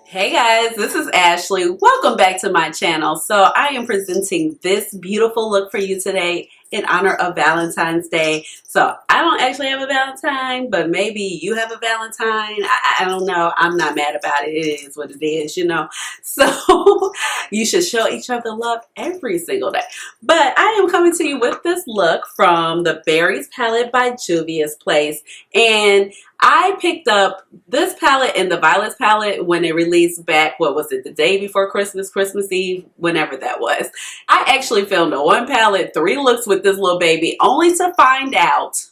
Hey guys, this is Ashley. Welcome back to my channel. So I am presenting this beautiful look for you today in honor of Valentine's Day. So I don't actually have a Valentine, but maybe you have a Valentine. I don't know. I'm not mad about it. It is what it is, you know. So you should show each other love every single day. But I am coming to you with this look from the Berries palette by Juvia's Place. And I picked up this palette and the Violets palette when it released back, what was it, the day before Christmas, Christmas Eve, whenever that was. I actually filmed a one palette, 3 looks with this little baby, only to find out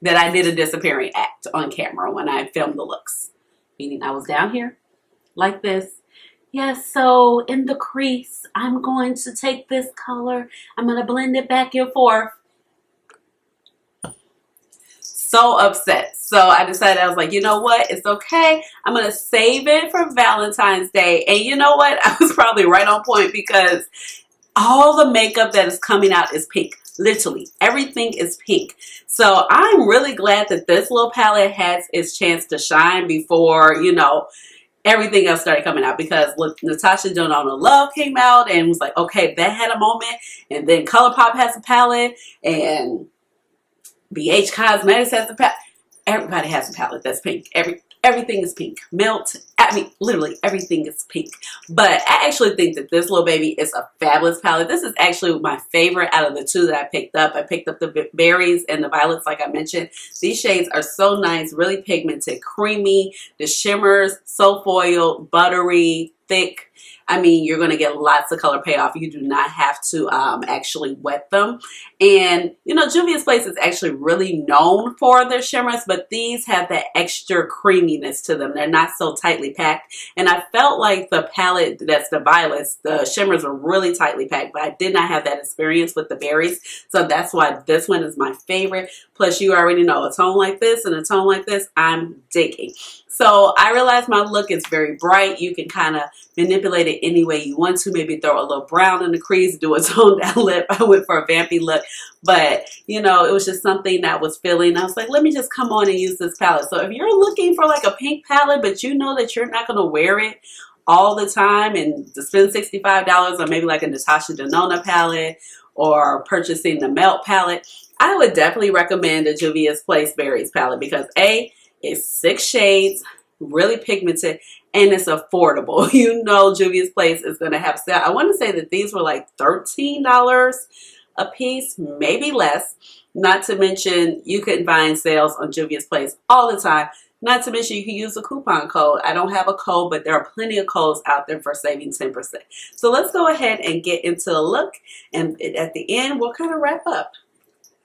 that I did a disappearing act on camera when I filmed the looks. Meaning I was down here like this. Yes, so in the crease, I'm going to take this color, I'm going to blend it back and forth. So upset. So I decided, I was like, you know what? It's okay. I'm going to save it for Valentine's Day. And you know what? I was probably right on point because all the makeup that is coming out is pink. Literally, everything is pink. So I'm really glad that this little palette has its chance to shine before, you know, everything else started coming out, because look, Natasha Denona Love came out and was like, okay, that had a moment. And then ColourPop has a palette and BH Cosmetics has a palette. Everybody has a palette that's pink. Everything is pink. Melt. I mean, literally everything is pink. But I actually think that this little baby is a fabulous palette. This is actually my favorite out of the 2 that I picked up. I picked up the Berries and the Violets, like I mentioned. These shades are so nice, really pigmented, creamy. The shimmers, so foiled, buttery, thick. I mean, you're going to get lots of color payoff. You do not have to actually wet them. And, you know, Juvia's Place is actually really known for their shimmers, but these have that extra creaminess to them. They're not so tightly packed. And I felt like the palette that's the Violets, the shimmers were really tightly packed, but I did not have that experience with the Berries. So that's why this one is my favorite. Plus, you already know a tone like this and a tone like this, I'm digging. So I realized my look is very bright. You can kind of manipulate it any way you want to. Maybe throw a little brown in the crease, do a toned down lip. I went for a vampy look. But, you know, it was just something that I was feeling. I was like, let me just come on and use this palette. So if you're looking for like a pink palette, but you know that you're not going to wear it all the time and to spend $65 on maybe like a Natasha Denona palette or purchasing the Melt palette, I would definitely recommend the Juvia's Place Berries palette because A, it's 6 shades, really pigmented, and it's affordable. You know Juvia's Place is going to have sale. I want to say that these were like $13 a piece, maybe less. Not to mention you can find sales on Juvia's Place all the time. Not to mention you can use a coupon code. I don't have a code, but there are plenty of codes out there for saving 10%. So let's go ahead and get into the look. And at the end, we'll kind of wrap up.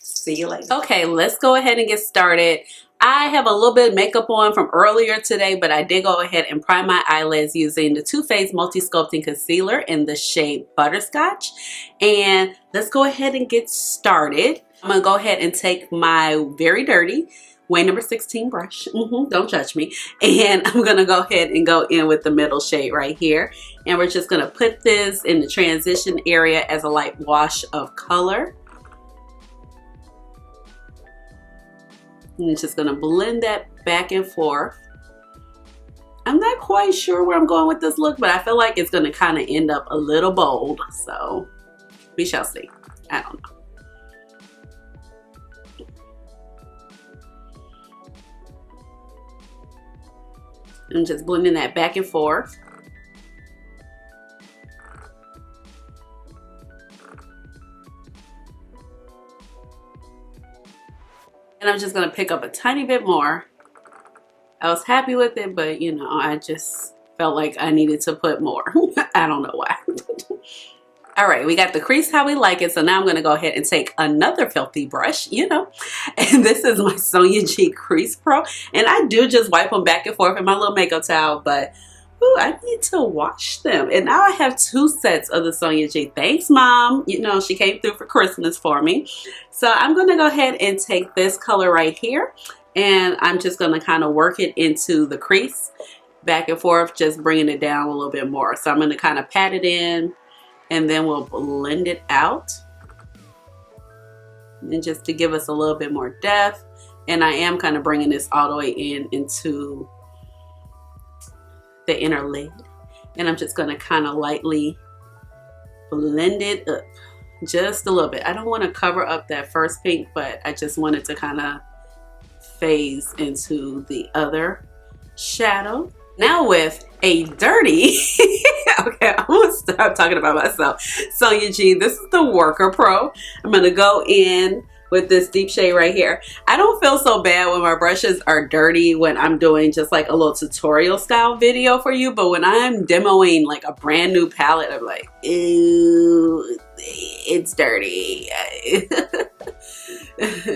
See you later. Okay, let's go ahead and get started. I have a little bit of makeup on from earlier today, but I did go ahead and prime my eyelids using the Too Faced Multi Sculpting Concealer in the shade Butterscotch. And let's go ahead and get started. I'm going to go ahead and take my very dirty Way number 16 brush. Don't judge me. And I'm going to go ahead and go in with the middle shade right here. And we're just going to put this in the transition area as a light wash of color. And it's just going to blend that back and forth. I'm not quite sure where I'm going with this look, but I feel like it's going to kind of end up a little bold. So we shall see. I don't know. I'm just blending that back and forth. And I'm just going to pick up a tiny bit more. I was happy with it, but you know, I just felt like I needed to put more. I don't know why. All right, we got the crease how we like it. So now I'm going to go ahead and take another filthy brush, you know, and this is my Sonia G Crease Pro. And I do just wipe them back and forth in my little makeup towel, but ooh, I need to wash them. And now I have 2 sets of the Sonia G. Thanks, Mom. You know, she came through for Christmas for me. So I'm going to go ahead and take this color right here. And I'm just going to kind of work it into the crease back and forth, just bringing it down a little bit more. So I'm going to kind of pat it in. And then we'll blend it out. And just to give us a little bit more depth. And I am kind of bringing this all the way into the inner lid. And I'm just gonna kind of lightly blend it up just a little bit. I don't want to cover up that first pink, but I just wanted to kind of phase into the other shadow. Now with a dirty, okay, I'm gonna stop talking about myself. Sonia G, this is the Worker Pro. I'm gonna go in with this deep shade right here. I don't feel so bad when my brushes are dirty when I'm doing just like a little tutorial style video for you, but when I'm demoing like a brand new palette, I'm like, ew, it's dirty.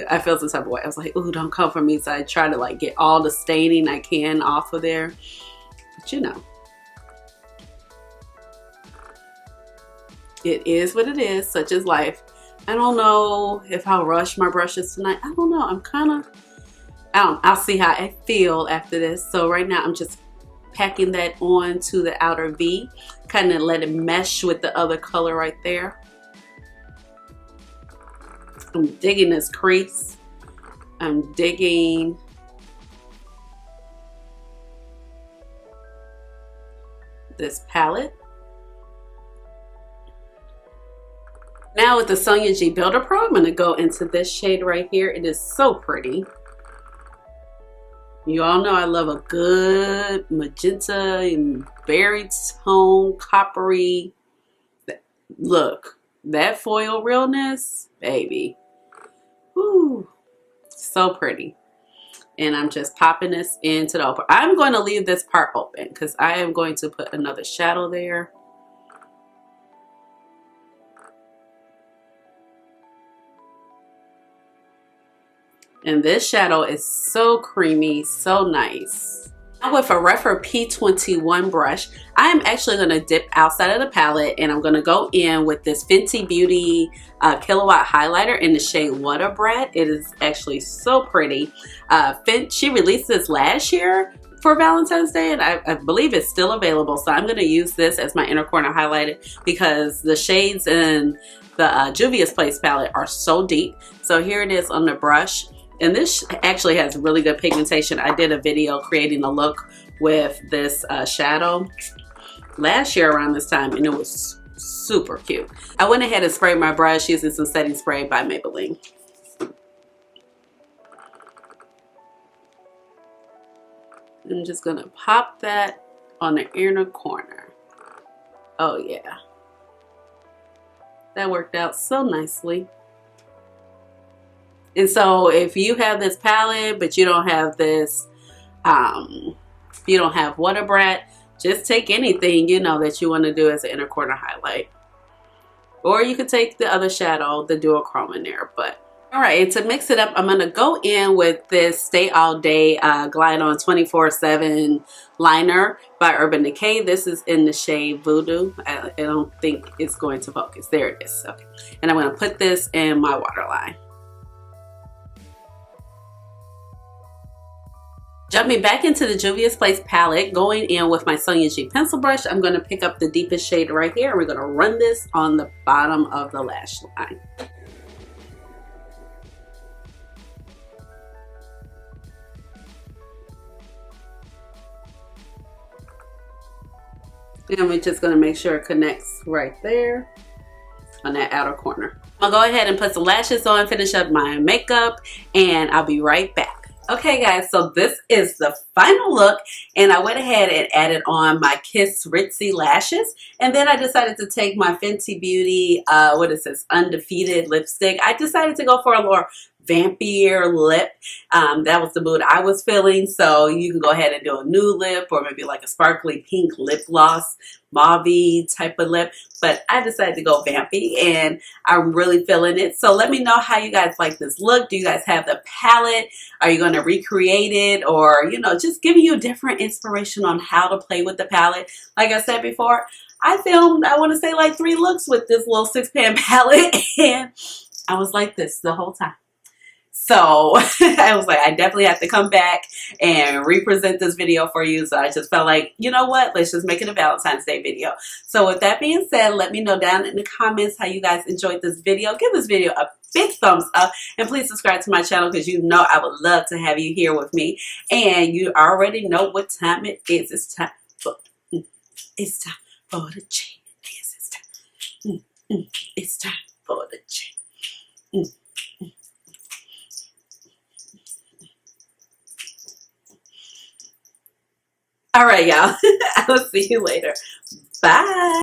I feel some type of way. I was like, ooh, don't come for me. So I try to like get all the staining I can off of there. But you know, it is what it is, such is life. I don't know if I'll rush my brushes tonight. I don't know. I'm kind of, I'll see how I feel after this. So right now I'm just packing that on to the outer V, kind of let it mesh with the other color right there. I'm digging this crease. I'm digging this palette. Now with the Sonia G Builder Pro, I'm going to go into this shade right here. It is so pretty. You all know I love a good magenta and berry tone, coppery. Look, that foil realness, baby. Woo, so pretty. And I'm just popping this into the open. I'm going to leave this part open because I am going to put another shadow there. And this shadow is so creamy, so nice. Now with a Refer P21 brush, I am actually going to dip outside of the palette and I'm going to go in with this Fenty Beauty Kilawatt highlighter in the shade Whattabratt. It is actually so pretty. She released this last year for Valentine's Day, and I believe it's still available. So I'm going to use this as my inner corner highlighter because the shades in the Juvia's Place palette are so deep. So here it is on the brush. And this actually has really good pigmentation. I did a video creating a look with this shadow last year around this time, and it was super cute. I went ahead and sprayed my brush using some setting spray by Maybelline. I'm just gonna pop that on the inner corner. Oh yeah. That worked out so nicely. And so if you have this palette, but you don't have this, you don't have Whattabratt, just take anything, you know, that you want to do as an inner corner highlight. Or you could take the other shadow, the duochrome in there. But all right, to mix it up, I'm going to go in with this Stay All Day Glide On 24/7 liner by Urban Decay. This is in the shade Voodoo. I don't think it's going to focus. There it is. Okay. And I'm going to put this in my waterline. Jumping back into the Juvia's Place palette, going in with my Sonia G pencil brush, I'm going to pick up the deepest shade right here, and we're going to run this on the bottom of the lash line. And we're just going to make sure it connects right there on that outer corner. I'll go ahead and put some lashes on, finish up my makeup, and I'll be right back. Okay guys, so this is the final look, and I went ahead and added on my Kiss Ritzy lashes, and then I decided to take my Fenty Beauty, what is this, Undefeated lipstick. I decided to go for a more vampier lip. That was the mood I was feeling, so you can go ahead and do a nude lip or maybe like a sparkly pink lip gloss, mauve type of lip, but I decided to go vampy and I'm really feeling it. So let me know how you guys like this look. Do you guys have the palette? Are you going to recreate it, or, you know, just giving you different inspiration on how to play with the palette? Like I said before, I filmed, I want to say, like 3 looks with this little 6-pan palette, and I was like this the whole time. So I was like, I definitely have to come back and represent this video for you. So I just felt like, you know what, let's just make it a Valentine's Day video. So with that being said, let me know down in the comments how you guys enjoyed this video. Give this video a big thumbs up, and please subscribe to my channel because you know I would love to have you here with me. And you already know what time it is. It's time for It's time for the change. Yes, it's time. It's time for the change. All right, y'all. I'll see you later. Bye.